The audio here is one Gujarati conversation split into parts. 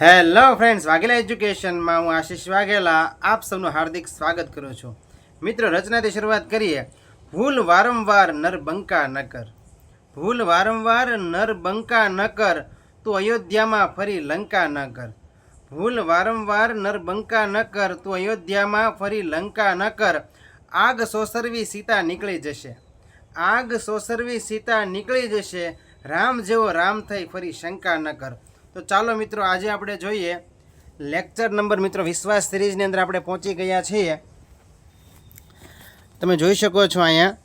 હેલો ફ્રેન્ડ્સ, વાઘેલા એજ્યુકેશનમાં હું આશીષ વાઘેલા આપ સૌનું હાર્દિક સ્વાગત કરું છું. મિત્રો, રચનાથી શરૂઆત કરીએ. ભૂલ વારંવાર નરબંકા ન કર. ભૂલ વારંવાર નરબંકા ન કર, તું અયોધ્યામાં ફરી લંકા ન કર. ભૂલ વારંવાર નરબંકા ન કર, તું અયોધ્યામાં ફરી લંકા ન કર. આગ સોસરવી સીતા નીકળી જશે. આગ સોસરવી સીતા નીકળી જશે. રામ જેવો રામ થઈ ફરી શંકા ન કર. તો ચાલો મિત્રો, આજે આપણે જોઈએ લેક્ચર નંબર મિત્રો વિશ્વાસ સિરીઝની અંદર આપણે પહોંચી ગયા છીએ. તમે જોઈ શકો છો અહીંયા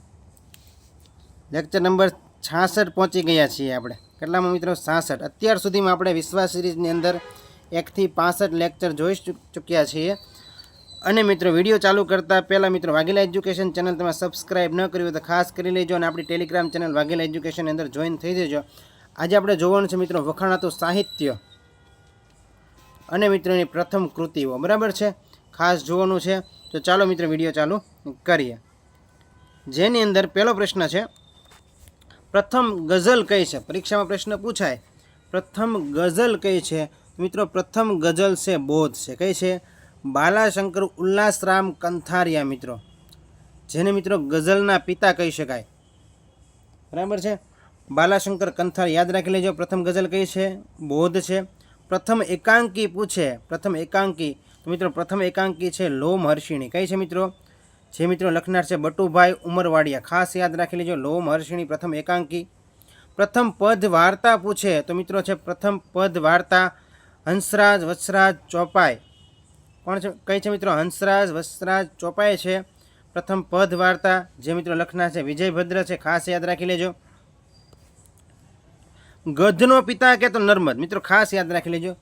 લેક્ચર નંબર 66 પહોંચી ગયા છીએ આપણે. કેટલામાં મિત્રો? 66. અત્યાર સુધીમાં આપણે વિશ્વાસ સિરીઝની અંદર 1 થી 65 લેક્ચર જોઈ ચૂક્યા છીએ. અને મિત્રો, વિડીયો ચાલુ કરતાં પહેલાં મિત્રો, વાઘેલા એજ્યુકેશન ચેનલ તમે સબસ્ક્રાઈબ ન કરી હોય તો ખાસ કરી લેજો અને આપણી ટેલિગ્રામ ચેનલ વાઘેલા એજ્યુકેશનની અંદર જોઈન થઈ જજો. આજે આપણે જોવાનું છે મિત્રો વખાણાતું સાહિત્ય અને મિત્રોની પ્રથમ કૃતિઓ. બરાબર છે, ખાસ જોવાનું છે. તો ચાલો મિત્રો, વિડીયો ચાલુ કરીએ. જેની અંદર પહેલો પ્રશ્ન છે, પ્રથમ ગઝલ કઈ છે? પરીક્ષામાં પ્રશ્ન પૂછાય, પ્રથમ ગઝલ કઈ છે? મિત્રો, પ્રથમ ગઝલ છે બોધ છે. કઈ છે? બાલાશંકર ઉલ્લાસરામ કંથારિયા મિત્રો, જેને મિત્રો ગઝલના પિતા કહી શકાય. બરાબર છે, બાલાશંકર કંથાર. યાદ રાખી લેજો. પ્રથમ ગઝલ કઈ છે? બોધ છે. પ્રથમ એકાંકી પૂછે, પ્રથમ એકાંકી, તો મિત્રો પ્રથમ એકાંકી છે લોમહર્ષિણી. કઈ છે મિત્રો? જે મિત્રો લખનાર છે બટુભાઈ ઉમરવાડિયા. ખાસ યાદ રાખી લેજો, લોમહર્ષિણી પ્રથમ એકાંકી. પ્રથમ પદ વાર્તા પૂછે, તો મિત્રો છે પ્રથમ પદ વાર્તા હંસરાજ વત્સરાજ ચોપાઈ. કોણ છે? કઈ છે મિત્રો? હંસરાજ વત્સરાજ ચોપાઈ છે પ્રથમ પદ વાર્તા. જે મિત્રો લખનાર છે વિજયભદ્ર છે. ખાસ યાદ રાખી લેજો. ગદ્યનો પિતા કે તો નર્મદ. મિત્રો ખાસ યાદ રાખી લેજો.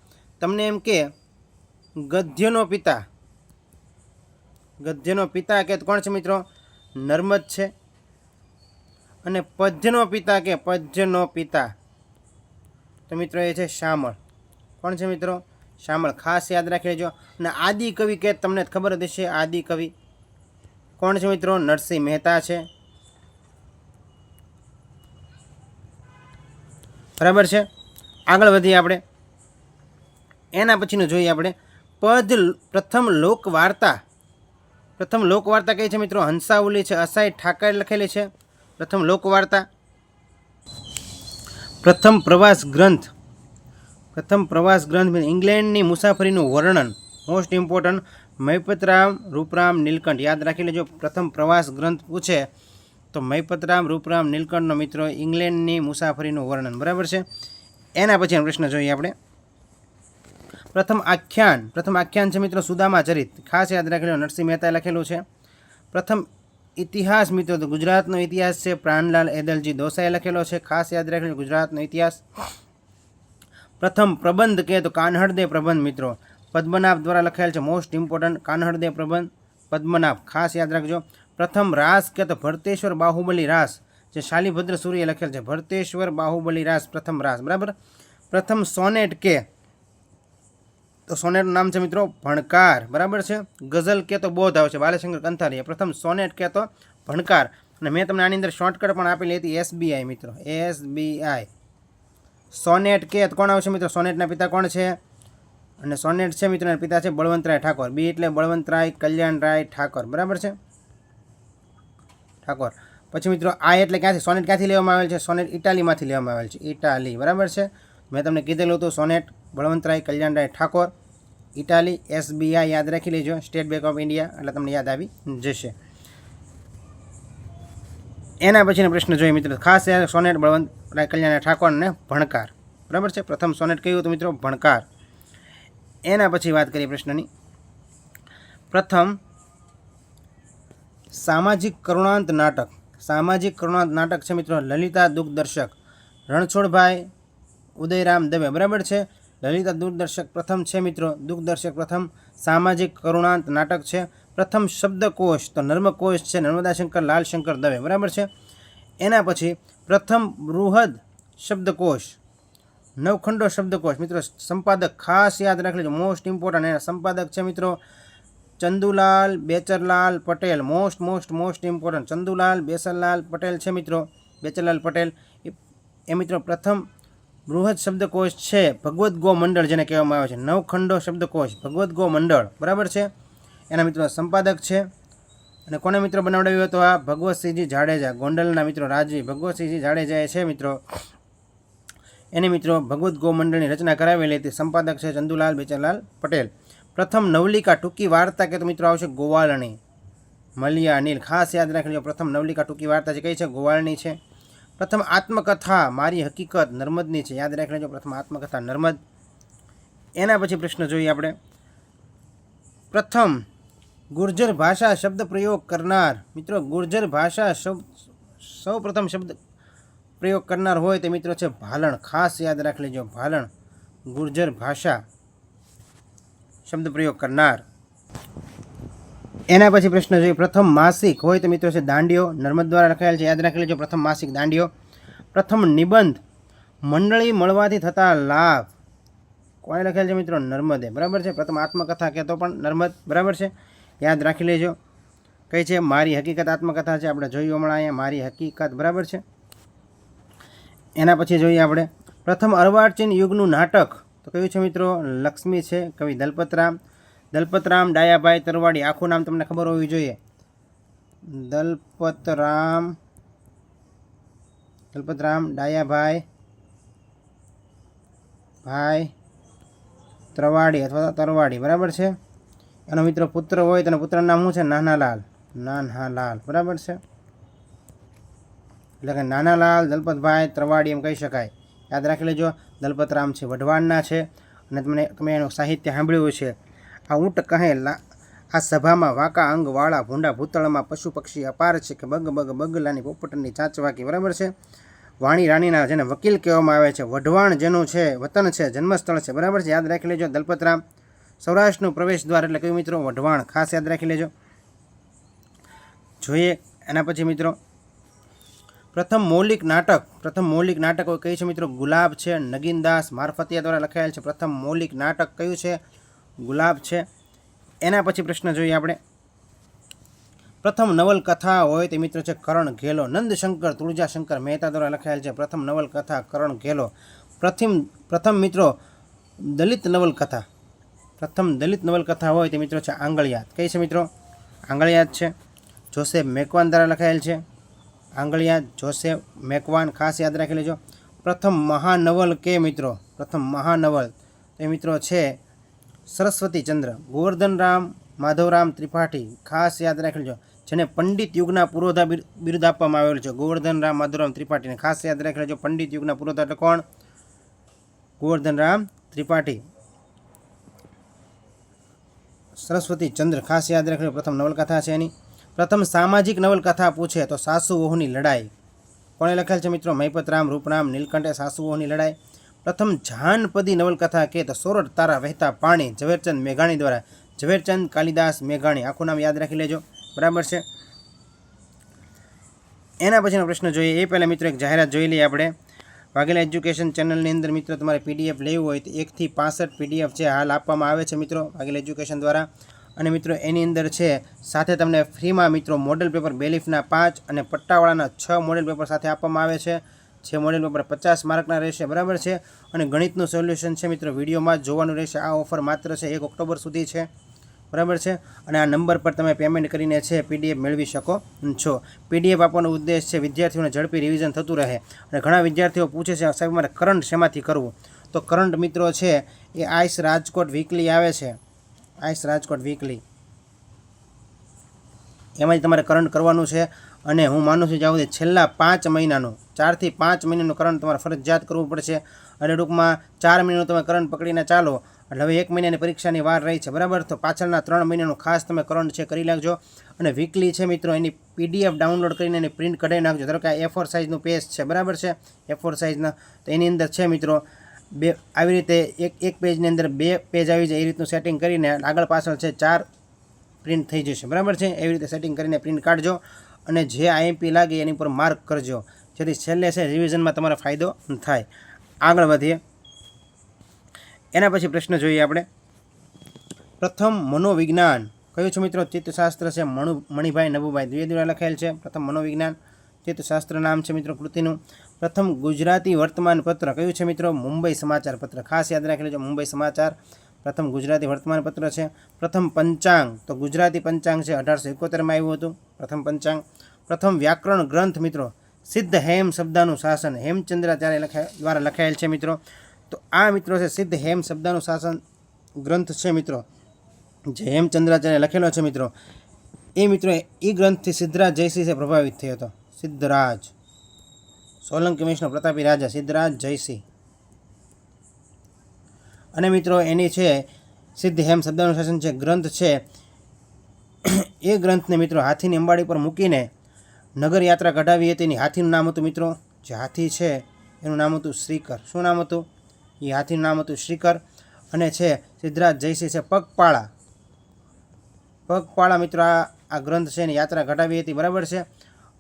તમને એમ કે ગદ્યનો પિતા, ગદ્યનો પિતા કે કોણ છે મિત્રો? નર્મદ છે. અને પદ્યનો પિતા કે પદ્યનો પિતા, તો મિત્રો એ છે શામળ. કોણ છે મિત્રો? શામળ. ખાસ યાદ રાખી લેજો. અને આદિ કવિ કે તમને ખબર જ હશે. આદિ કવિ કોણ છે મિત્રો? નરસિંહ મહેતા છે. બરાબર છે. આગળ વધીએ આપણે. એના પછીનું જોઈએ આપણે પદ પ્રથમ લોકવાર્તા. પ્રથમ લોકવાર્તા કઈ છે મિત્રો? હંસાવલી છે. અસાઈ ઠાકર લખેલી છે પ્રથમ લોકવાર્તા. પ્રથમ પ્રવાસ ગ્રંથ, પ્રથમ પ્રવાસ ગ્રંથ ઇંગ્લેન્ડની મુસાફરીનું વર્ણન. Most important. મૈપતરામ રૂપરામ નીલકંઠ. યાદ રાખી લેજો. પ્રથમ પ્રવાસ ગ્રંથ પૂછે તો મૈપતરામ રૂપરામ નીલકંઠનો મિત્રો ઇંગ્લેન્ડની મુસાફરીનું વર્ણન. બરાબર છે. એના પછીનો પ્રશ્ન જોઈએ આપણે. પ્રથમ આખ્યાન, પ્રથમ આખ્યાન છે મિત્રો સુદામા ચરિત. ખાસ યાદ રાખી લો, નરસિંહ મહેતાએ લખેલું છે. પ્રથમ ઇતિહાસ મિત્રો તો ગુજરાતનો ઇતિહાસ છે, પ્રાણલાલ એદલજી દોસાએ લખેલો છે. ખાસ યાદ રાખી લો, ગુજરાતનો ઇતિહાસ. પ્રથમ પ્રબંધ કે તો કાન્હળદેવ પ્રબંધ મિત્રો પદ્મનાભ દ્વારા લખાયેલ છે. Most important. કાન્હળદેવ પ્રબંધ પદ્મનાભ. ખાસ યાદ રાખજો. પ્રથમ રાસ કે તો ભરતેશ્વર બાહુબલી રાસ, જે શાલિભદ્ર સૂર્યે લખેલ છે. ભરતેશ્વર બાહુબલી રાસ પ્રથમ રાસ. બરાબર. પ્રથમ સોનેટ કે તો સોનેટનું નામ છે મિત્રો ભણકાર. બરાબર છે. ગઝલ કે તો બોધ આવે છે બાલાશંકર કંથારિયા. પ્રથમ સોનેટ કે તો ભણકાર. અને મેં તમને આની અંદર શોર્ટકટ પણ આપેલી હતી, SBI મિત્રો, SBI. સોનેટ કે કોણ આવશે મિત્રો? સોનેટના પિતા કોણ છે? અને સોનેટ છે મિત્રોના પિતા છે બળવંતરાય ઠાકોર. બી એટલે બળવંતરાય કલ્યાણરાય ઠાકોર. બરાબર છે, ઠાકોર. પછી મિત્રો આ એટલે ક્યાંથી? સોનેટ ક્યાંથી લેવામાં આવેલ છે? સોનેટ ઇટાલીમાંથી લેવામાં આવેલ છે. ઇટાલી. બરાબર છે. મેં તમને કીધેલું હતું sonnet Balwantrai કલ્યાણરાય Thakor, Italy. SBI યાદ રાખી લેજો, સ્ટેટ બેંક ઓફ ઇન્ડિયા, એટલે તમને યાદ આવી જશે. એના પછીનો પ્રશ્ન જોઈએ મિત્રો. ખાસ સોનેટ બળવંતરાય કલ્યાણરાય ઠાકોર અને ભણકાર. બરાબર છે. પ્રથમ સોનેટ કયું હતું મિત્રો? ભણકાર. એના પછી વાત કરીએ પ્રશ્નની. પ્રથમ સામાજિક કરુણાંત નાટક. સામાજિક કરુણાંત નાટક છે મિત્રો લલિતા દુઃખદર્શક. રણછોડભાઈ ઉદયરામ દવે. બરાબર છે. લલિતા દૂરદર્શક પ્રથમ છે મિત્રો દુઃખદર્શક પ્રથમ સામાજિક કરુણાંત નાટક છે. પ્રથમ શબ્દકોશ તો નર્મકોશ છે નર્મદાશંકર લાલશંકર દવે. બરાબર છે. એના પછી પ્રથમ બૃહદ શબ્દકોશ, નવખંડો શબ્દકોશ મિત્રો સંપાદક ખાસ યાદ રાખી લેજો, મોસ્ટ ઇમ્પોર્ટન્ટ. એના સંપાદક છે મિત્રો ચંદુલાલ બેચરલાલ પટેલ. Most important. ચંદુલાલ બેચરલાલ પટેલ છે મિત્રો, બેચરલાલ પટેલ. એ મિત્રો પ્રથમ બૃહદ શબ્દકોશ છે ભગવદ્ ગો મંડળ જેને કહેવામાં આવે છે, નવખંડો શબ્દકોશ ભગવદ્ ગો મંડળ, બરાબર છે. એના મિત્રો સંપાદક છે. અને કોને મિત્રો બનાવડાવ્યો હતો? આ ભગવતસિંહજી જાડેજા, ગોંડલના મિત્રો રાજવી ભગવતસિંહજી જાડેજાએ છે મિત્રો એને મિત્રો ભગવદ્ ગો મંડળની રચના કરાવેલી હતી. સંપાદક છે ચંદુલાલ બેચરલાલ પટેલ. પ્રથમ નવલિકા ટૂંકી વાર્તા કે તો મિત્રો આવશે ગોવાળણી, મલિયા અનિલ, ખાસ યાદ રાખી લો. પ્રથમ નવલિકા ટૂંકી વાર્તા છે કઈ છે? ગોવાળણી છે. પ્રથમ આત્મકથા મારી હકીકત નર્મદની છે, યાદ રાખી લેજો. પ્રથમ આત્મકથા નર્મદ. એના પછી પ્રશ્ન જોઈએ આપણે. પ્રથમ ગુર્જર ભાષા શબ્દ પ્રયોગ કરનાર મિત્રો, ગુર્જર ભાષા સૌ પ્રથમ શબ્દ પ્રયોગ કરનાર હોય તે મિત્રો છે ભાલણ, ખાસ યાદ રાખી લેજો. ભાલણ ગુર્જર ભાષા શબ્દ પ્રયોગ કરનાર. એના પછી પ્રશ્ન જોઈએ. પ્રથમ માસિક હોય તો મિત્રો છે દાંડિયો, નર્મદ દ્વારા લખાયેલ છે, યાદ રાખી લેજો. પ્રથમ માસિક દાંડિયો. પ્રથમ નિબંધ મંડળી મળવાથી થતા લાભ કોણે લખેલ છે મિત્રો? નર્મદે, બરાબર છે. પ્રથમ આત્મકથા કહેતો પણ નર્મદ, બરાબર છે, યાદ રાખી લેજો. કઈ છે? મારી હકીકત આત્મકથા છે, આપણે જોયું હમણાં અહીંયા મારી હકીકત, બરાબર છે. એના પછી જોઈએ આપણે પ્રથમ અર્વાચીન યુગનું નાટક તો કયું છે મિત્રો? લક્ષ્મી છે, કવિ દલપતરામ. દલપતરામ ડાયાભાઈ તરવાડી, આખું નામ તમને ખબર હોવી જોઈએ. દલપતરામ ડાયાભાઈ તરવાડી અથવા તરવાડી, બરાબર છે. એનો મિત્રો પુત્ર હોય તેના પુત્રનું નામ શું છે? નાનાલાલ, બરાબર છે. એટલે કે નાનાલાલ દલપતભાઈ ત્રવાડી એમ કહી શકાય, યાદ રાખી લેજો. દલપતરામ છે વઢવાણના છે. અને તમે એનું સાહિત્ય સાંભળ્યું છે. આ ઊંટ કહે આ સભામાં વાંકા અંગવાળા ભૂંડા ભૂતળમાં પશુ પક્ષી અપાર છે કે બગ બગ બગલાની પોપટની ચાંચવાકી, બરાબર છે. વાણી રાણીના જેને વકીલ કહેવામાં આવે છે. વઢવાણ જેનું છે વતન છે, જન્મસ્થળ છે, બરાબર છે, યાદ રાખી લેજો. દલપતરામ સૌરાષ્ટ્રનું પ્રવેશ દ્વાર એટલે કયું મિત્રો? વઢવાણ, ખાસ યાદ રાખી લેજો. જોઈએ એના પછી મિત્રો પ્રથમ મૌલિક નાટક કયું છે મિત્રો? ગુલાબ છે, નગીનદાસ મારફતિયા દ્વારા લખાયેલ છે. પ્રથમ મૌલિક નાટક કયું છે? ગુલાબ છે. એના પછી પ્રશ્ન જોઈએ આપણે. પ્રથમ નવલકથા હોય તે મિત્રો છે કરણ ઘેલો, નંદશંકર તુળજાશંકર મહેતા દ્વારા લખાયેલ છે. પ્રથમ નવલકથા કરણ ઘેલો. પ્રથમ મિત્રો દલિત નવલકથા હોય તે મિત્રો છે આંગળિયાત. કઈ છે મિત્રો? આંગળિયાત છે. જોસેફ મેકવાન દ્વારા લખાયેલ છે. આંગળિયાત જોસેફ મેકવાન, ખાસ યાદ રાખી લેજો. પ્રથમ મહાનવલ કે મિત્રો? પ્રથમ મહાનવલ તે મિત્રો છે સરસ્વતીચંદ્ર, ગોવર્ધનરામ માધવરામ ત્રિપાઠી, ખાસ યાદ રાખી લેજો. જેને પંડિત યુગના પુરોધા બિરુદ આપવામાં આવેલું છે. ગોવર્ધનરામ માધવરામ ત્રિપાઠીને ખાસ યાદ રાખી લેજો. પંડિત યુગના પુરોધા એટલે કોણ? ગોવર્ધનરામ ત્રિપાઠી. સરસ્વતીચંદ્ર, ખાસ યાદ રાખી લો. પ્રથમ નવલકથા છે એની. પ્રથમ સામાજિક નવલકથા પૂછે તો સાસુ વહુની લડાઈ કોણે લખેલ છે મિત્રો? મહિપતરામ રૂપરામ નીલકંઠે, સાસુ વહુની લડાઈ. પ્રથમ જાનપદી નવલકથા કે તો સોરઠ તારા વહેતા પાણી, ઝવેરચંદ મેઘાણી દ્વારા. ઝવેરચંદ કાલિદાસ મેઘાણી, આખું નામ યાદ રાખી લેજો, બરાબર છે. એના પછીનો પ્રશ્ન જોઈએ એ પહેલાં મિત્રો એક જાહેરાત જોઈ લઈએ આપણે. વાઘેલા એજ્યુકેશન ચેનલની અંદર મિત્રો તમારે પીડીએફ લેવું હોય તો 1 થી 65 પીડીએફ છે હાલ આપવામાં આવે છે મિત્રો વાઘેલા એજ્યુકેશન દ્વારા. અને મિત્રો એની અંદર છે સાથે તમને ફ્રીમાં મિત્રો મોડેલ પેપર બેલીફના 5 અને પટ્ટાવાળાના 6 મોડેલ પેપર સાથે આપવામાં આવે છે. 6 મોડેલ પેપર 50 માર્કના રહેશે, બરાબર છે. અને ગણિતનું સોલ્યુશન છે મિત્રો વિડીયોમાં જ જોવાનું રહેશે. આ ઓફર માત્ર છે 1 ઓક્ટોબર સુધી છે, બરાબર છે. અને આ નંબર પર તમે પેમેન્ટ કરીને છે પીડીએફ મેળવી શકો છો. પીડીએફ આપવાનો ઉદ્દેશ છે વિદ્યાર્થીઓને ઝડપી રિવિઝન થતું રહે. અને ઘણા વિદ્યાર્થીઓ પૂછે છે સાહેબ મારે કરંટ શેમાંથી કરવું? તો કરંટ મિત્રો છે એ આઈસ રાજકોટ વીકલી આવે છે. આઈસ રાજકોટ વીકલી એમાં જ તમારે કરંટ કરવાનું છે. અને હું માનું છું જ્યાં સુધી છેલ્લા 5 મહિનાનું 4 થી 5 મહિનાનું કરંટ તમારે ફરજિયાત કરવું પડશે. અને ટૂંકમાં 4 મહિનાનું તમે કરંટ પકડીને ચાલો એટલે હવે 1 મહિનાની પરીક્ષાની વાર રહી છે, બરાબર. તો પાછળના 3 મહિનાનું ખાસ તમે કરંટ છે કરી નાખજો. અને વીકલી છે મિત્રો એની પીડીએફ ડાઉનલોડ કરીને એની પ્રિન્ટ કઢાવી નાખજો. ધારો કે આ A4 સાઇઝનું પેજ છે, બરાબર છે, A4 સાઇઝના. તો એની અંદર છે મિત્રો આવી રીતે એક પેજની અંદર 2 પેજ આવી જાય એ રીતનું સેટિંગ કરીને આગળ પાછળ છે 4 પ્રિન્ટ થઈ જશે, બરાબર છે. એવી રીતે સેટિંગ કરીને પ્રિન્ટ કાઢજો. અને જે આઈએમપી લાગે એની ઉપર માર્ક કરજો જેથી છેલ્લે છે રિવિઝનમાં તમારો ફાયદો થાય. આગળ વધીએ. એના પછી પ્રશ્ન જોઈએ આપણે. પ્રથમ મનોવિજ્ઞાન કયું છે મિત્રો? ચિત્તશાસ્ત્ર છે. મણિભાઈ નભુભાઈ દ્વિવેદી દ્વારા લખાયેલ છે. પ્રથમ મનોવિજ્ઞાન ચિત્તશાસ્ત્ર નામ છે મિત્રો કૃતિનું. પ્રથમ ગુજરાતી વર્તમાનપત્ર કયું છે મિત્રો? મુંબઈ સમાચાર પત્ર. ખાસ યાદ રાખી લેજો, મુંબઈ સમાચાર પ્રથમ ગુજરાતી વર્તમાનપત્ર છે. પ્રથમ પંચાંગ તો ગુજરાતી પંચાંગ છે, 1871માં આવ્યું હતું પ્રથમ પંચાંગ. પ્રથમ વ્યાકરણ ગ્રંથ મિત્રો સિદ્ધ હેમ શબ્દાનું શાસન, હેમચંદ્રાચાર્ય દ્વારા લખાયેલ છે મિત્રો. તો આ મિત્રો છે સિદ્ધ હેમ શબ્દાનું શાસન ગ્રંથ છે મિત્રો, જે હેમચંદ્રાચાર્ય લખેલો છે મિત્રો. એ મિત્રો એ ગ્રંથથી સિદ્ધરાજ જયસિંહ છે પ્રભાવિત થયો હતો. સિદ્ધરાજ, સોલંકી વંશનો પ્રતાપી રાજા સિદ્ધરાજ જયસિંહ. અને મિત્રો એની છે સિદ્ધ હેમ શબ્દાનું શાસન છે ગ્રંથ છે, એ ગ્રંથને મિત્રો હાથીની અંબાડી પર મૂકીને નગર યાત્રા કઢાવી હતી. એની હાથીનું નામ હતું મિત્રો, જે હાથી છે એનું નામ હતું શ્રીકર. શું નામ હતું? એ હાથીનું નામ હતું શ્રીકર. અને છે સિદ્ધરાજ જયસિંહ છે પગપાળા મિત્રો આ ગ્રંથ છે એની યાત્રા ઘટાવી હતી, બરાબર છે.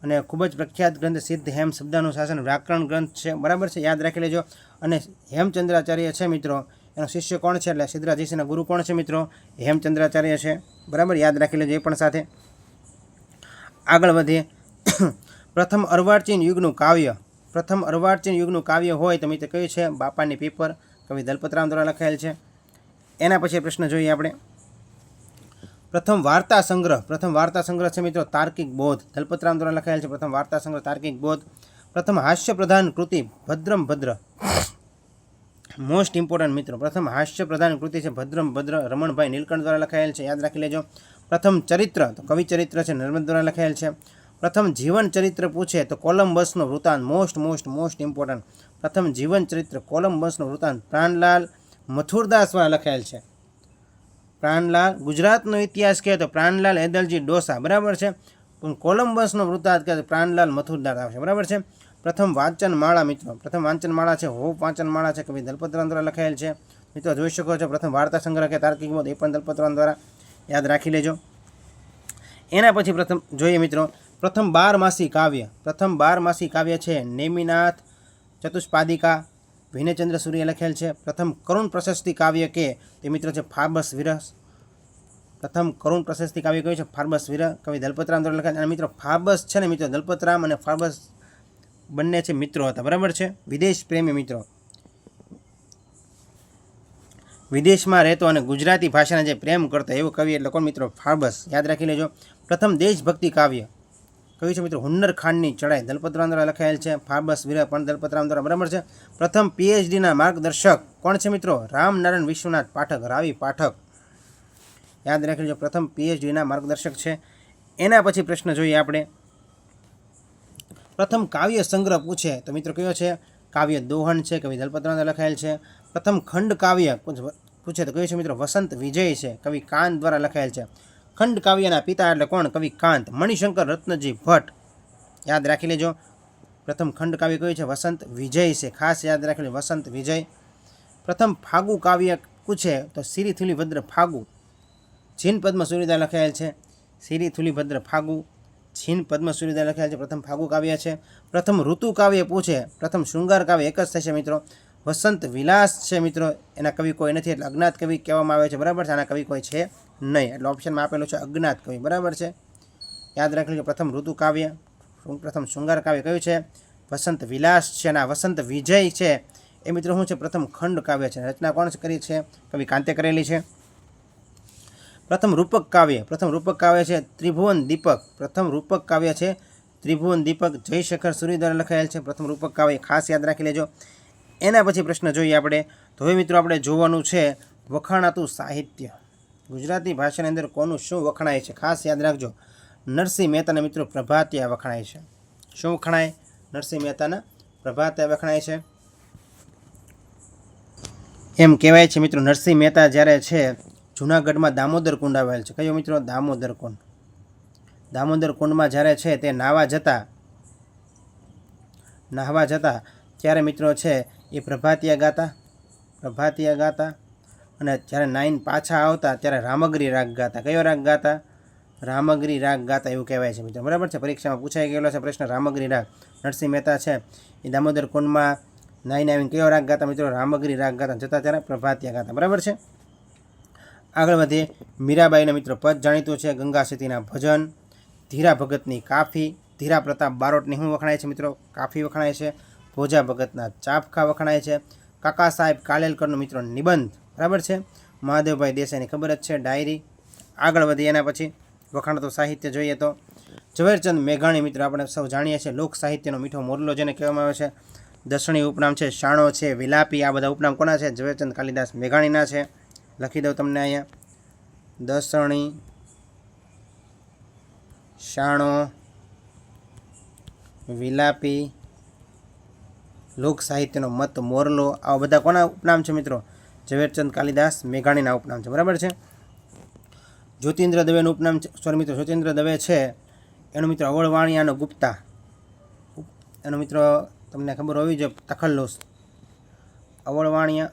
અને ખૂબ જ પ્રખ્યાત ગ્રંથ સિદ્ધ હેમ શબ્દાનું શાસન વ્યાકરણ ગ્રંથ છે, બરાબર છે, યાદ રાખી લેજો. અને હેમચંદ્રાચાર્ય છે મિત્રો એનો શિષ્ય કોણ છે, એટલે સિદ્ધરાજ જયસિંહના ગુરુ કોણ છે મિત્રો? હેમચંદ્રાચાર્ય છે, બરાબર, યાદ રાખી લેજો એ પણ સાથે. આગળ વધીએ. પ્રથમ અર્વાચીન યુગનું કાવ્ય, પ્રથમ અર્વાચીન યુગનું કાવ્ય હોય તો મિત્રો કયું છે? બાપાની પીપર, કવિ દલપતરામ દ્વારા લખાયેલ છે. એના પછી પ્રશ્ન જોઈએ આપણે. પ્રથમ વાર્તા સંગ્રહ છે મિત્રો તાર્કિક બોધ, દલપતરામ દ્વારા લખાયેલ છે પ્રથમ વાર્તા સંગ્રહ તાર્કિક બોધ. પ્રથમ હાસ્ય પ્રધાન કૃતિ ભદ્રમ ભદ્ર, મોસ્ટ ઇમ્પોર્ટન્ટ મિત્રો, પ્રથમ હાસ્ય પ્રધાન કૃતિ છે ભદ્રમ ભદ્ર, રમણભાઈ નીલકંઠ દ્વારા લખાયેલ છે, યાદ રાખી લેજો. પ્રથમ ચરિત્ર તો કવિ ચરિત્ર છે નર્મદ દ્વારા લખાયેલ છે. પ્રથમ જીવન ચરિત્ર પૂછે તો કોલંબસનો વૃત્તાંત, મોસ્ટ ઇમ્પોર્ટન્ટ, પ્રથમ જીવન ચરિત્ર કોલંબસનો વૃત્તાંત પ્રાણલાલ મથુરદાસ દ્વારા લખાયેલ છે. પ્રાણલાલ, ગુજરાતનો ઇતિહાસ કહે તો પ્રાણલાલ એદલજી ડોસા, બરાબર છે. કોલંબસનો વૃત્તાંત કહે તો પ્રાણલાલ મથુરદાસ આવશે, બરાબર છે. પ્રથમ વાંચનમાળા મિત્રો, પ્રથમ વાંચનમાળા છે હોપ વાંચનમાળા છે, કવિ દલપતરામ દ્વારા લખાયેલ છે મિત્રો, જોઈ શકો છો. પ્રથમ વાર્તા સંગ્રહ કે તાર્કિક બોધ એ પણ દલપતરામ દ્વારા, યાદ રાખી લેજો. એના પછી પ્રથમ જોઈએ મિત્રો પ્રથમ 12 માસી કાવ્ય છે નેમિનાથ ચતુષ્પાદિકા, વિનયચંદ્ર સૂર્ય લખેલ છે. પ્રથમ કરુણ પ્રશસ્તિ કાવ્ય કે તે મિત્રો છે ફાર્બસ વિરસ, પ્રથમ કરુણ પ્રશસ્તિ કાવ્ય કયું છે? ફાર્બસ વિરહ, કવિ દલપતરામ દ્વારા લખાયેલ. અને મિત્રો ફાર્બસ છે ને મિત્રો, દલપતરામ અને ફાર્બસ બંને છે મિત્રો હતા, બરાબર છે, વિદેશ પ્રેમી મિત્રો, વિદેશમાં રહેતો અને ગુજરાતી ભાષાને જે પ્રેમ કરતો એવો કવિ એટલે કોણ મિત્રો? ફાર્બસ, યાદ રાખી લેજો. પ્રથમ દેશભક્તિ કાવ્ય કયું છે મિત્રો? હુન્નર ખાનની ચડાઈ, દલપતરામ દ્વારા લખાયેલ છે. ફાર્બસ વિરહ પણ દલપતરામ દ્વારા, બરાબર છે. પ્રથમ પીએચડીના માર્ગદર્શક કોણ છે મિત્રો? રામનારાયણ વિશ્વનાથ પાઠક, રાવી પાઠક, યાદ રાખી લેજો, પ્રથમ પીએચડીના માર્ગદર્શક છે. એના પછી પ્રશ્ન જોઈએ આપણે. પ્રથમ કાવ્ય સંગ્રહ પૂછે તો મિત્રો કયો છે? કાવ્ય દોહન છે, કવિ દલપતરામ દ્વારા લખાયેલ છે. પ્રથમ ખંડ કાવ્ય પૂછે તો કયું છે મિત્રો? વસંત વિજય છે, કવિ કાંત દ્વારા લખાયેલ છે. ખંડ કાવ્યના પિતા એટલે કોણ? કવિ કાંત, મણિશંકર રત્નજી ભટ્ટ, યાદ રાખી લેજો. પ્રથમ ખંડ કાવ્ય કયું છે? વસંત વિજય છે, ખાસ યાદ રાખી લેજો, વસંત વિજય. પ્રથમ ફાગુ કાવ્ય પૂછે તો સિરી થુલીભદ્ર ફાગુ, જીન પદ્મ સૂર્યદા લખાયેલ છે. સિરી થુલીભદ્ર ફાગુ, જીન પદ્મ સૂર્યદા લખાયેલ છે, પ્રથમ ફાગુ કાવ્ય છે. પ્રથમ ઋતુ કાવ્ય પૂછે, પ્રથમ શૃંગાર કાવ્ય એક જ થશે મિત્રો, વસંત વિલાસ છે મિત્રો, એના કવિ કોઈ નથી એટલે અજ્ઞાત કવિ કહેવામાં આવે છે, બરાબર છે. આના કવિ કોઈ છે નહીં એટલે ઓપ્શનમાં આપેલું છે અજ્ઞાત કવિ, બરાબર છે, યાદ રાખી લેજો. પ્રથમ ઋતુ કાવ્ય, પ્રથમ શૃંગાર કાવ્ય કયું છે? વસંત વિલાસ છે. અને આ વસંત વિજય છે એ મિત્રો શું છે? પ્રથમ ખંડ કાવ્ય છે, રચના કોણ કરી છે? કવિ કાંતે કરેલી છે. પ્રથમ રૂપક કાવ્ય છે ત્રિભુવન દીપક, પ્રથમ રૂપક કાવ્ય છે ત્રિભુવન દીપક, જયશેખર સૂર્ય દ્વારા લખાયેલ છે પ્રથમ રૂપક કાવ્ય, ખાસ યાદ રાખી લેજો. એના પછી પ્રશ્ન જોઈએ આપણે. તો હવે મિત્રો આપણે જોવાનું છે વખાણાતું સાહિત્ય, ગુજરાતી ભાષાની અંદર કોનું શું વખણાય છે? ખાસ યાદ રાખજો, નરસિંહ મહેતાના મિત્રો પ્રભાતિયા વખણાય છે. શું વખણાય? નરસિંહ મહેતાના પ્રભાતિયા વખણાય છે. એમ કહેવાય છે મિત્રો નરસિંહ મહેતા જ્યારે છે જૂનાગઢમાં દામોદર કુંડ આવેલ છે. કયો મિત્રો? દામોદર કુંડ. દામોદર કુંડમાં જ્યારે છે તે નાહવા જતા ત્યારે મિત્રો છે એ પ્રભાતિયા ગાતા અને જ્યારે નાઈન પાછા આવતા ત્યારે રામગરી રાગ ગાતા. કયો રાગ ગાતા? રામગરી રાગ ગાતા એવું કહેવાય છે મિત્રો, બરાબર છે. પરીક્ષામાં પૂછાઈ ગયેલો છે પ્રશ્ન રામગરી રાગ. નરસિંહ મહેતા છે એ દામોદર કુંડમાં નાઈને આવીને કયો રાગ ગાતા મિત્રો? રામગરી રાગ ગાતા, જતા ત્યારે પ્રભાતિયા ગાતા, બરાબર છે. આગળ વધીએ. મીરાબાઈના મિત્રો પદ જાણીતું છે, ગંગા સતીના ભજન, ધીરા ભગતની કાફી, ધીરા પ્રતાપ બારોટની શું વખણાય છે મિત્રો? કાફી વખણાય છે. ભોજા ભગતના ચાપખા વખણાય છે. કાકા સાહેબ કાલેલકરનો મિત્રો નિબંધ, બરાબર છે. મહાદેવભાઈ દેસાઈની ખબર જ છે, ડાયરી. આગળ વધીએ એના પછી વખાણતો સાહિત્ય જોઈએ તો ઝવેરચંદ મેઘાણી મિત્રો આપણે સૌ જાણીએ છીએ, લોક સાહિત્યનો મીઠો મોરલો જેને કહેવામાં આવે છે. દસણી ઉપનામ છે, શાણો છે, વિલાપી, આ બધા ઉપનામ કોના છે? ઝવેરચંદ કાલિદાસ મેઘાણીના છે. લખી દઉં તમને અહીંયા, દસણી, શાણો, વિલાપી, લોક સાહિત્યનો મત મોરલો, આવા બધા કોના ઉપનામ છે મિત્રો? ઝવેરચંદ કાલિદાસ મેઘાણીના ઉપનામ છે, બરાબર છે. જ્યોતિન્દ્ર દવેનું ઉપનામ છે, સોરી મિત્રો, જ્યોતિન્દ્ર દવે છે એનું મિત્રો અવળવાણિયાનો ગુપ્તા, એનો મિત્રો તમને ખબર હોવી જોઈએ, તખલ્લુસ. અવળવાણિયા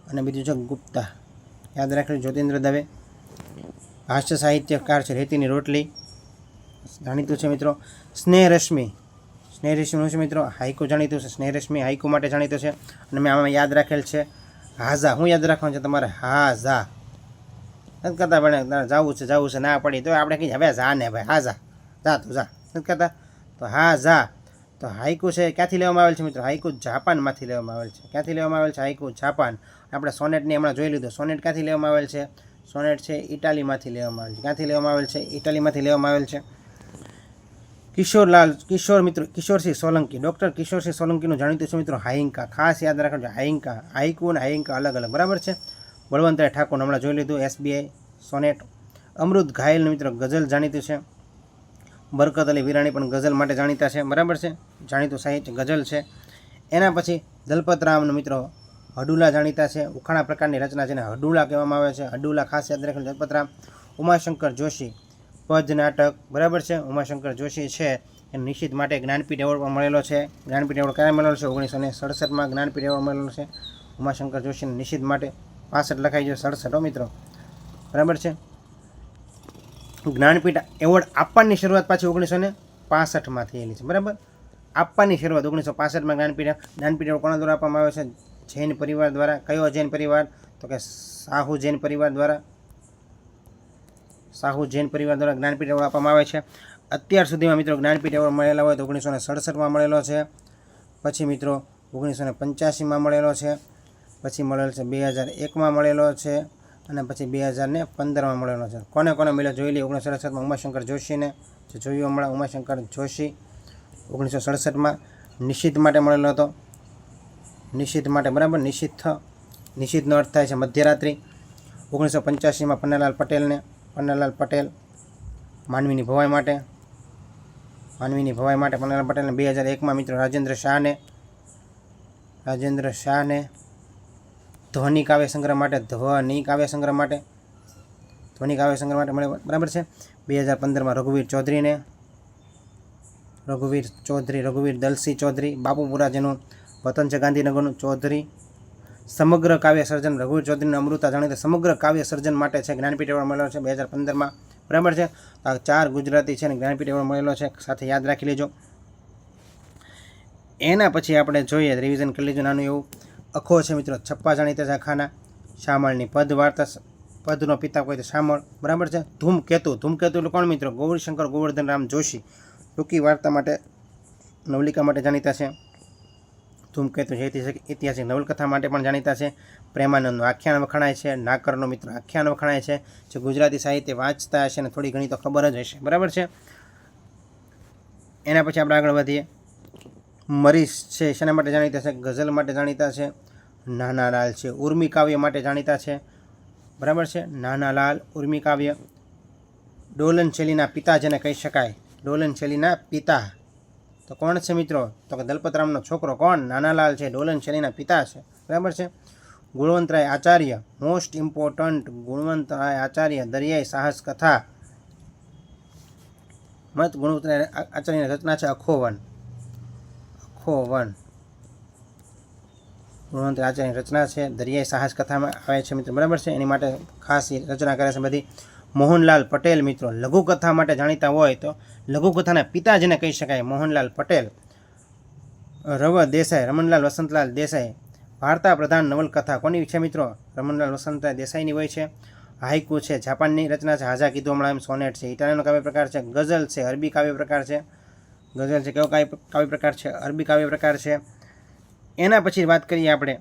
અને બીજું છે ગુપ્તા, યાદ રાખજો. જ્યોતિન્દ્ર દવે હાસ્ય સાહિત્યકાર છે, રેતીની રોટલી જાણીતું છે મિત્રો. સ્નેહરશ્મિ, સ્નેહરશ્મિ છે મિત્રો, હાઈકુ જાણીતું છે. સ્નેહરશ્મિ હાઈકુ માટે જાણીતું છે. અને મેં આમાં યાદ રાખેલ છે હાઝા. હું યાદ રાખવાનું છે તમારે? હાઝા નથી કરતા, પણ જવું છે ના પડી તો આપણે કહીએ હવે જા ને ભાઈ, હાઝા જા તું જા, નથી કરતા. તો હા ઝા. તો હાઈકુ છે ક્યાંથી લેવામાં આવેલ છે મિત્રો? હાઈકુ જાપાનમાંથી લેવામાં આવેલ છે. ક્યાંથી લેવામાં આવેલ છે? Haiku Japan. આપણે સોનેટની હમણાં જોઈ લીધું, સોનેટ ક્યાંથી લેવામાં આવેલ છે? સોનેટ છે ઇટાલીમાંથી લેવામાં આવેલ છે. ક્યાંથી લેવામાં આવેલ છે? ઇટાલીમાંથી લેવામાં આવેલ છે. કિશોર મિત્રો, કિશોરસિંહ સોલંકી, ડૉક્ટર કિશોરસિંહ સોલંકીનું જાણીતું છે મિત્રો હાઈંકા. ખાસ યાદ રાખજો, હાઈંકા. હાઈકુ અને હાઈંકા અલગ અલગ, બરાબર છે. બળવંતરાય ઠાકોર હમણાં જોઈ લીધું, SBI સોનેટ. અમૃત ઘાયલનું મિત્રો ગઝલ જાણીતું છે. બરકત અલી વિરાણી પણ ગઝલ માટે જાણીતા છે, બરાબર છે. જાણીતું સાહિત્ય ગઝલ છે. એના પછી દલપતરામનો મિત્રો હડુલા જાણીતા છે. ઉખાણા પ્રકારની રચના જેને હડુલા કહેવામાં આવે છે. હડુલા ખાસ યાદ રાખજો, દલપતરામ. ઉમાશંકર જોશી પદ નાટક, બરાબર છે. ઉમાશંકર જોશી છે એને નિશ્ચિત માટે જ્ઞાનપીઠ એવોર્ડ પણ મળેલો છે. જ્ઞાનપીઠ એવોર્ડ ક્યારે મળેલો છે? 1967માં જ્ઞાનપીઠ એવોર્ડ મળેલો છે ઉમાશંકર જોશીને નિશ્ચિત માટે. 65 લખાઈ ગયો, 67 મિત્રો, બરાબર છે. જ્ઞાનપીઠ એવોર્ડ આપવાની શરૂઆત પાછી 1965માં થયેલી છે, બરાબર. આપવાની શરૂઆત 1965માં જ્ઞાનપીઠ એવોર્ડ કોના દ્વારા આપવામાં આવે છે? જૈન પરિવાર દ્વારા. કયો જૈન પરિવાર? તો કે સાહુ જૈન પરિવાર દ્વારા. સાહુ જૈન પરિવાર દ્વારા જ્ઞાનપીઠ એવોર્ડ આપવામાં આવે છે. અત્યાર સુધીમાં મિત્રો જ્ઞાનપીઠ એવોર્ડ મળેલા હોય તો 1967માં મળેલો છે. પછી મિત્રો 1985માં મળેલો છે. પછી મળેલો છે 2001માં મળેલો છે. અને પછી 2015માં મળેલો છે. કોને કોને મળ્યો જોઈ લઈએ. 1967માં ઉમાશંકર જોશીને, જે જોયું હમણાં, ઉમાશંકર જોશી 1967માં નિશ્ચિત માટે મળેલો હતો. નિશ્ચિત માટે, બરાબર. નિશ્ચિતનો અર્થ થાય છે મધ્યરાત્રિ. 1985માં પન્નાલાલ પટેલ માનવીની ભવાઈ માટે પન્નાલાલ પટેલને. 2001માં મિત્રો રાજેન્દ્ર શાહને ધ્વનિ કાવ્ય સંગ્રહ માટે મળે, બરાબર છે. 2015માં રઘુવીર દલસી ચૌધરી, બાપુપુરા જેનું વતન છે ગાંધીનગરનું, ચૌધરી. સમગ્ર કાવ્ય સર્જન રઘુવીર ચૌધરીને અમૃતા જાણીતા સમગ્ર કાવ્ય સર્જન માટે છે જ્ઞાનપીઠ એવોર્ડ મળેલો છે 2015માં, બરાબર છે. આ 4 ગુજરાતી છે ને જ્ઞાનપીઠ એવોર્ડ મળેલો છે, સાથે યાદ રાખી લેજો. એના પછી આપણે જોઈએ, રિવિઝન કરી લેજો નાનું એવું. અખો છે મિત્રો, છપ્પા જાણીતા છે અખાના. શામળની પદ વાર્તા, પદનો પિતા કોઈ તો શામળ, બરાબર છે. ધૂમકેતુ એટલે કોણ મિત્રો? ગૌરીશંકર ગોવર્ધન રામ જોશી. ટૂંકી વાર્તા માટે, નવલિકા માટે જાણીતા છે. ધૂમકેતુ છે ઐતિહાસિક નવલકથા માટે પણ જાણીતા છે. પ્રેમાનંદનું આખ્યાન વખણાય છે. નાકરનો મિત્રો આખ્યાન વખણાય છે. જે ગુજરાતી સાહિત્ય વાંચતા હશે ને થોડી ઘણી તો ખબર જ હશે, બરાબર છે. એના પછી આપણે આગળ વધીએ. મરીશ છે શેના માટે જાણીતા છે? ગઝલ માટે જાણીતા છે. નાનાલાલ છે ઉર્મી કાવ્ય માટે જાણીતા છે, બરાબર છે. નાનાલાલ ઉર્મી કાવ્ય. ડોલન શૈલીના પિતા જેને કહી શકાય, ડોલન શૈલીના પિતા તો કોણ છે મિત્રો? તો કે દલપતરામનો છોકરો કોણ? નાનાલાલ છે, ડોલન શૈલીના પિતા છે, બરાબર છે. ગુણવંતરાય આચાર્ય, મોસ્ટ ઇમ્પોર્ટન્ટ ગુણવંતરાય આચાર્ય, દરિયાઈ સાહસ કથા. ગુણવંતરાય આચાર્યની રચના છે અખોવન. ગુણવંતરાય આચાર્યની રચના છે, દરિયાઈ સાહસ કથામાં આવે છે મિત્રો, બરાબર છે. એની માટે ખાસ રચના કરે છે બધી. મોહનલાલ પટેલ મિત્રો લઘુકથા માટે જાણીતા હોય તો લઘુકથાના પિતા જેને કહી શકાય, મોહનલાલ પટેલ. રમણલાલ વસંતલાલ દેસાઈ, વાર્તા પ્રધાન નવલકથા કોની છે મિત્રો? રમણલાલ વસંતલાલ દેસાઈની હોય છે. હાઇકુ છે, જાપાનની રચના છે, હાજા કીધું હમણાં એમ, સોનેટ છે, ઇટાલિયનનો કાવ્ય પ્રકાર છે, ગઝલ છે, અરબી કાવ્ય પ્રકાર છે, ગઝલ છે, કેવો કાવ્ય પ્રકાર છે, અરબી કાવ્ય પ્રકાર છે. એના પછી વાત કરીએ આપણે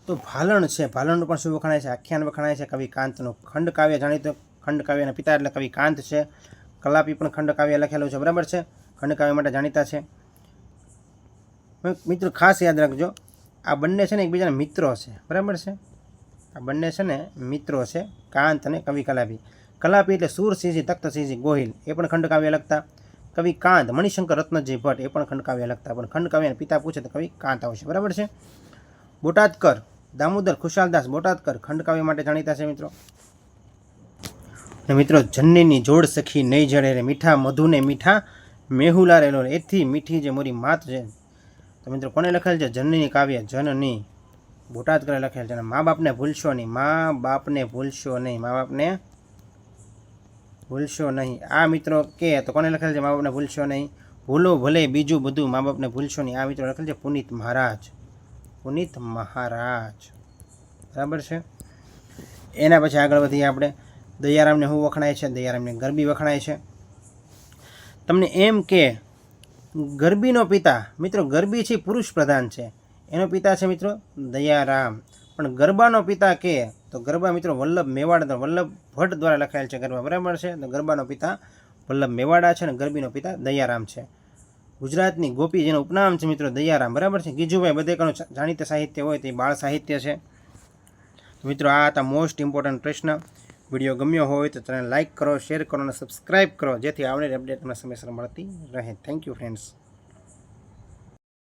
તો ભાલણ છે. ભાલણનું પણ શું વખણાય છે? આખ્યાન વખણાય છે. કવિ કાંતનું ખંડ કાવ્ય જાણીતું ખંડ કાવ્યના પિતા એટલે કવિ કાંત છે. કલાપી પણ ખંડ કાવ્ય લખેલું છે, બરાબર છે. ખંડ કાવ્ય માટે જાણીતા છે. મિત્રો ખાસ યાદ રાખજો, આ બંને છે ને એકબીજાના મિત્રો છે, બરાબર છે. આ બંને છે ને મિત્રો છે, કાંત અને કવિ કલાપી. કલાપી એટલે સુરસિંહજી તખ્તસિંહજી ગોહિલ, એ પણ ખંડ કાવ્ય લખતા. કવિ કાંત મણિશંકર રત્નજી ભટ્ટ, એ પણ ખંડ કાવ્ય લખતા. પણ ખંડ કાવ્યના પિતા પૂછે તો કવિ કાંત આવશે, બરાબર છે. બોટાદકર દામોદર ખુશાલદાસ બોટાદકર ખંડ કાવ્ય માટે જાણીતા છે મિત્રો. મિત્રો જનનીની જોડ સખી નહીં જડે રે, મીઠા મધુને મીઠા મેહુલા રેલો, એથી મીઠી જે મોરી માત છે. તો મિત્રો કોને લખેલ છે? જનની કાવ્ય જનની બોટાદકરે લખેલ છે. મા બાપને ભૂલશો નહીં, મા બાપને ભૂલશો નહીં, મા બાપને ભૂલશો નહીં. આ મિત્રો કે તો કોને લખેલ છે? મા બાપને ભૂલશો નહીં. ભૂલો ભલે બીજું બધું, મા બાપને ભૂલશો નહીં. આ મિત્રો લખેલ છે પુનિત મહારાજ, પુનિત મહારાજ, બરાબર છે. એના પછી આગળ વધીએ આપણે. દયારામને શું વખણાય છે? દયારામને ગરબી વખણાય છે. તમને એમ કે ગરબીનો પિતા, મિત્રો ગરબી છે પુરુષ પ્રધાન છે, એનો પિતા છે મિત્રો દયારામ. પણ ગરબાનો પિતા કે તો ગરબા મિત્રો વલ્લભ મેવાડા, વલ્લભ ભટ્ટ દ્વારા લખાયેલ છે ગરબા, બરાબર છે. તો ગરબાનો પિતા વલ્લભ મેવાડા છે અને ગરબીનો પિતા દયારામ છે. ગુજરાતની ગોપી જેનું ઉપનામ છે મિત્રો દયારામ, બરાબર છે. ગીજુભાઈ બધેકાનું જાણીતા સાહિત્ય હોય તે બાળ સાહિત્ય છે. મિત્રો આ હતા મોસ્ટ ઇમ્પોર્ટન્ટ પ્રશ્ન. વિડીયો ગમ્યો હોય તો ચેનલ લાઇક કરો, શેર કરો અને સબસ્ક્રાઇબ કરો, જેથી આવનારી અપડેટ તમને સમયસર મળતી રહે. Thank you friends.